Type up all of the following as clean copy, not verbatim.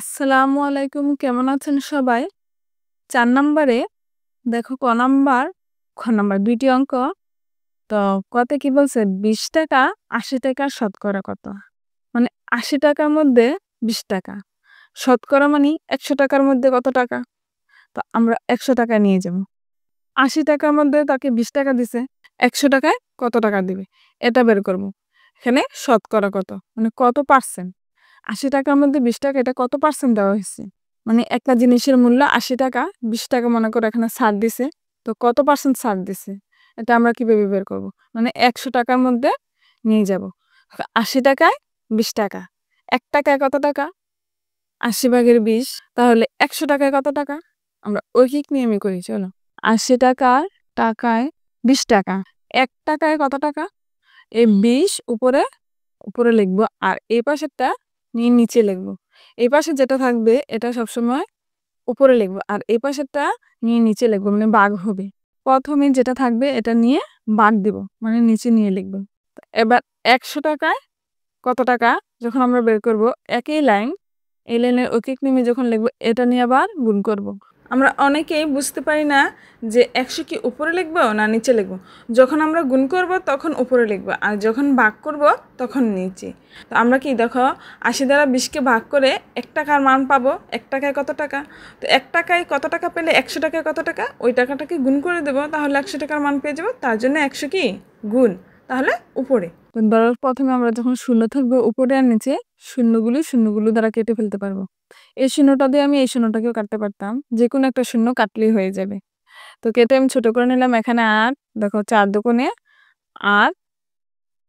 আসসালামু আলাইকুম, কেমন আছেন সবাই? ৪ নাম্বারে দেখো খ নাম্বার ২ টি অঙ্ক। তো কতে কি বলছে? ৳২০, ৳৮০ শতকরা কত? মানে ৳৮০ র মধ্যে ৳২০, শতকরা মানে ৳১০০ র মধ্যে কত টাকা? তো আমরা ৳১০০ নিয়ে যাবো। ৳৮০ র মধ্যে তাকে ৳২০ দিছে। ৳১০০ য় কত টাকা দিবে? এটা বের করব। এখানে শতকরা কত? মানে কত পার্সেন্ট? ৳৮০ র মধ্যে ৳২০ এটা কত পার্সেন্ট দেওয়া হইছে? মানে একটা জিনিসের মূল্য ৳৮০, ৳২০ মনে করো এখানে ছাড় দিছে। তো কত পার্সেন্ট ছাড় দিছে? এটা আমরা কিভাবে বের করব? মানে ৳১০০ র মধ্যে নিয়ে যাব। ৳৮০ য় ৳২০, ৳১ কত টাকা? ৮০ ভাগের ২০, তাহলে ৳১০০ কত টাকা? আমরা ঐকিক নিয়মে করি, চলো। ৳৮০ টাকায় ৳২০, ৳১ কত টাকা? এই ২০ উপরে উপরে লিখবো, আর এই পাশেরটা নিচে লিখবো। এই পাশে যেটা থাকবে এটা সবসময় উপরে লিখবো, আর এই পাশেরটা নিচে লিখবো, মানে ভাগ হবে। প্রথমে যেটা থাকবে এটা নিয়ে ভাগ দিব, মানে নিচে নিয়ে লিখবো। এবার ৳১০০ কত টাকা যখন আমরা বের করব, একই লাইন, এই লাইনের ঐকিক নিয়মে যখন লিখবো এটা নিয়ে আবার গুণ করব। আমরা অনেকেই বুঝতে পারি না যে ১০০ কি উপরে লিখবো না নিচে লিখবো। যখন আমরা গুণ করব তখন উপরে লিখবো, আর যখন ভাগ করব তখন নিচে। তো আমরা কি দেখো, ৮০ দ্বারা ২০কে ভাগ করে ৳১ মান পাবো। ৳১ কত টাকা? তো ৳১ কত টাকা পেলে ৳১০০ কত টাকা? ওই টাকাটাকে গুণ করে দেবো, তাহলে ৳১০০ মান পেয়ে যাবো। তার জন্য ১০০ কি গুণ, তাহলে উপরে। ধরো প্রথমে আমরা যখন শূন্য থাকবে উপরে আর নিচে, শূন্যগুলো দ্বারা কেটে ফেলতে পারবো। এই শূন্যটা দিয়ে আমি এই শূন্যটাকেও কাটতে পারতাম, যে কোনো একটা শূন্য কাটলেই হয়ে যাবে। তো কেটে আমি ছোট করে নিলাম। এখানে ৮, দেখো ৪ দুগুণে ৮,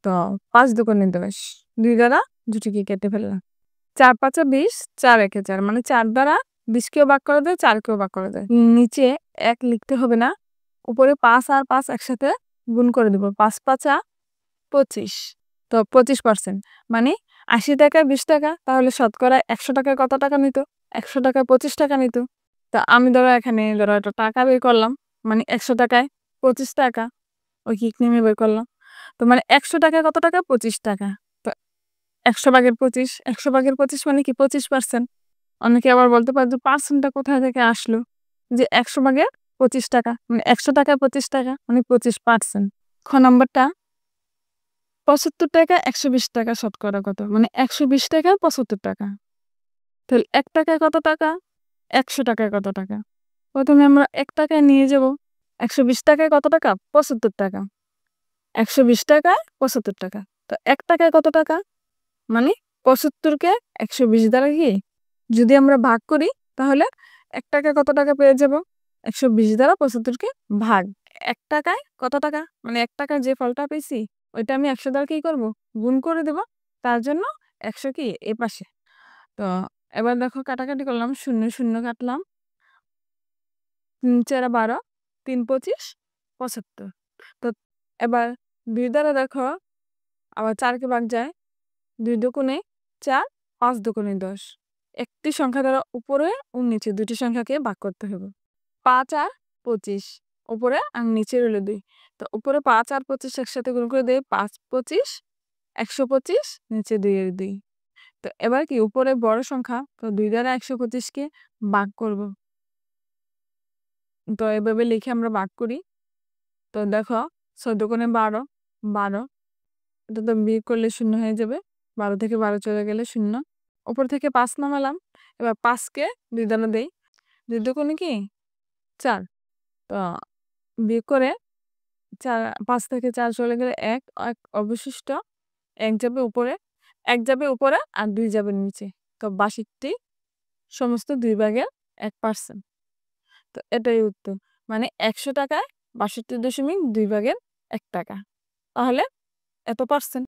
তো ৫ দুগুণে ১০, ২ দ্বারা দুটিকে কেটে ফেললাম। ৪ ৫ ২০, ৪ ১ ৪, মানে ৪ দ্বারা ২০ কেও ভাগ করা যায়, ৪ কেও ভাগ করা যায়। নিচে ১ লিখতে হবে না, উপরে ৫ আর ৫ একসাথে গুণ করে দেবো। ৫ ৫ ২৫, তো ২৫%, মানে ৮০ টাকায় ৳২০, তাহলে শতকরা ৳১০০ কত টাকা নিত? ৳১০০ ৳২৫ নিত। তো আমি এখানে একটা টাকা বের করলাম, মানে ৳১০০ ৳২৫, ঐকিক নিয়মে বের করলাম। তো মানে ৳১০০ কত টাকা? ৳২৫। তো ১০০ ভাগের ২৫, ১০০ ভাগের ২৫ মানে কি ২৫%। অনেকে আবার বলতে পারে যে পার্সেন্টটা কোথায় থেকে আসলো? যে ১০০ ভাগের ৳২৫, মানে ৳১০০ ৳২৫, মানে ২৫%। খ নাম্বারটা ৳৭৫, ৳১২০ শতকরা কত? মানে ৳১২০ ৳৭৫। তাহলে ৳১ কত টাকা? ৳১০০ কত টাকা? প্রথমে আমরা ৳১ নিয়ে যাব। ৳১২০ কত টাকা? ৳৭৫। ৳১২০ ৳৭৫। তো ৳১ কত টাকা? মানে ৭৫ কে ১২০ দ্বারা কি যদি আমরা ভাগ করি, তাহলে ৳১ কত টাকা পেয়ে যাব? ১২০ দ্বারা ৭৫ কে ভাগ। ৳১ কত টাকা? মানে ৳১ যে ফলটা পেয়েছি ওইটা আমি ১০০ দ্বারা কি করব? গুণ করে দেব। তার জন্য ১০০ কি এই পাশে। তো এবার দেখো কাটাকাটি করলাম, ০ ০ কাটলাম। ৩ ৪ 12, ৩ ২৫, ৭৫। তো এবার ২ দ্বারা দেখো আবার ৪ কে ভাগ যায়। ২ দুগুণে ৪, ৫ দুগুণে ১০। একটি সংখ্যা দ্বারা উপরে ও নিচে দুটি সংখ্যাকে ভাগ করতে হবে। ৫ আর ২৫, উপরে আর নিচে রইল ২। তো উপরে ৫ আর ২৫ একসাথে গুণ করে দেই, ৫ ২৫, ১২৫, নিচে ২ এর ২। তো এবার কি উপরে বড় সংখ্যা, তো ২ দ্বারা ১২৫ কে ভাগ করব। তো এভাবে লিখে আমরা ভাগ করি। তো দেখো ৬ দুগুণে ১২, ১২, এটা তো বিয়োগ করলে ০ হয়ে যাবে। ১২ থেকে ১২ চলে গেলে ০। উপর থেকে ৫ নামালাম। এবার ৫ কে ২ দ্বারা দেই। ২ দুগুণে কি ৪। তো বিয়োগ করে ৫ থেকে ৪ চলে গেলে ১, ১ অবশিষ্ট। ১ যাবে উপরে, ১ যাবে উপরে আর ২ যাবে নিচে। তো ৬২ সমস্ত ২ ভাগের ১%। তো এটাই উত্তর। মানে ৳১০০ ৬২.২ ভাগের ৳১। তাহলে এত পার্সেন্ট।